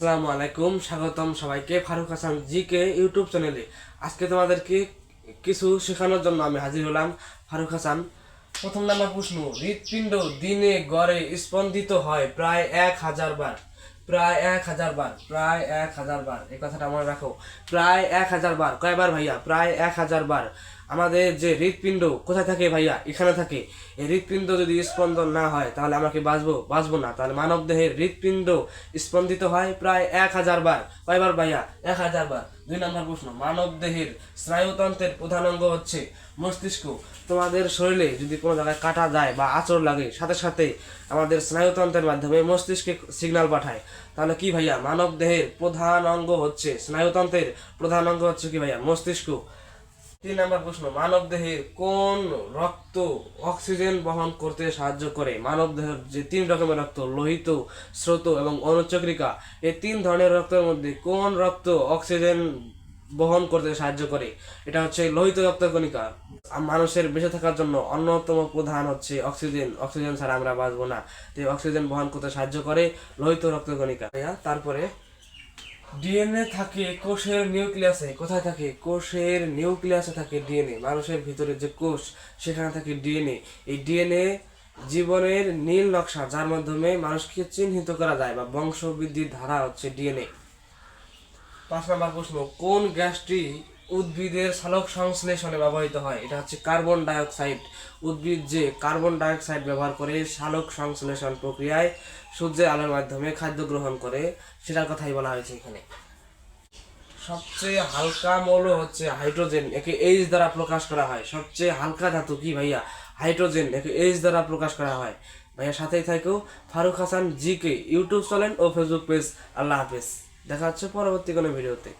আসসালামু আলাইকুম, স্বাগতম সবাইকে ফারুক হাসান জিকে ইউটিউব চ্যানেলে। আজকে তোমাদেরকে কিছু শেখানোর জন্য আমি হাজির হলাম। ফারুক হাসান, প্রথম নাম্বার প্রশ্ন, হৃৎপিণ্ড দিনে গড়ে স্পন্দিত হয় প্রায় 1000 বার। প্রায় 1000 বার, প্রায় 1000 বার, এই কথাটা মনে রাখো। প্রায় 1000 বার, কয়বার ভাইয়া? প্রায় 1000 বার। আমাদের যে হৃৎপিণ্ড কোথায় থাকে ভাইয়া? এখানে থাকে। এই হৃৎপিণ্ড যদি স্পন্দন না হয় তাহলে আমরা কি বাঁচবো না। তাহলে মানব দেহের হৃৎপিণ্ড স্পন্দিত হয় প্রায় 1000 বার। কয়বার ভাইয়া? 1000 বার। 2 নম্বর প্রশ্ন, মানব দেহের স্নায়ুতন্ত্রের প্রধান অঙ্গ হচ্ছে মস্তিষ্ক। তোমাদের শরীরে যদি কোনো জায়গায় কাটা যায় বা আঁচড় লাগে, সাথে সাথে আমাদের স্নায়ুতন্ত্রের মাধ্যমে মস্তিষ্কে সিগন্যাল পাঠায়। তাহলে কি ভাইয়া? মানব দেহের প্রধান অঙ্গ হচ্ছে স্নায়ুতন্ত্রের প্রধান অঙ্গ হচ্ছে কি ভাইয়া? মস্তিষ্ক। 3 নম্বর প্রশ্ন, মানব দেহের কোন রক্ত অক্সিজেন বহন করতে সাহায্য করে? মানব দেহের যে 3 রকমের রক্ত, লোহিত, স্রোত এবং অনুচক্রিকা, এই 3 ধরনের রক্তের মধ্যে কোন রক্ত অক্সিজেন বহন করতে সাহায্য করে? এটা হচ্ছে লোহিত রক্তকণিকা। মানুষের বেঁচে থাকার জন্য অন্যতম প্রধান হচ্ছে অক্সিজেন। অক্সিজেন ছাড়া আমরা বাঁচবো না। তো অক্সিজেন বহন করতে সাহায্য করে লোহিত রক্তকণিকা। তারপরে ডিএনএ থাকে কোষের নিউক্লিয়াসে। কোথায় থাকে? কোষের নিউক্লিয়াসে থাকে ডিএনএ। মানুষের ভিতরে যে কোষ, সেখানে থাকে ডিএনএ। এই ডিএনএ জীবনের নীল নকশা, যার মাধ্যমে মানুষকে চিহ্নিত করা যায় বা বংশবৃদ্ধির ধারা হচ্ছে ডিএনএ। 5 নম্বর প্রশ্ন, কোন গ্যাসটি উদ্ভিদের সালোক সংশ্লেষণে ব্যবহৃত হয়? এটা হচ্ছে কার্বন ডাইঅক্সাইড। উদ্ভিদ যে কার্বন ডাইঅক্সাইড ব্যবহার করে সালোক সংশ্লেষণ প্রক্রিয়ায় সূর্যের আলোর মাধ্যমে খাদ্য গ্রহণ করে, সেটার কথাই বলা হয়েছে এখানে। সবচেয়ে হালকা মৌল হচ্ছে হাইড্রোজেন, একে এইচ দ্বারা প্রকাশ করা হয়। সবচেয়ে হালকা ধাতু কি ভাইয়া? হাইড্রোজেন, একে এইচ দ্বারা প্রকাশ করা হয়। ভাইয়া সাথেই থাকো। Faruk Hasan GK YouTube channel ও ফেসবুক পেজ। আল্লাহ হাফেজ। দেখা হচ্ছে পরবর্তী কোনো ভিডিওতে।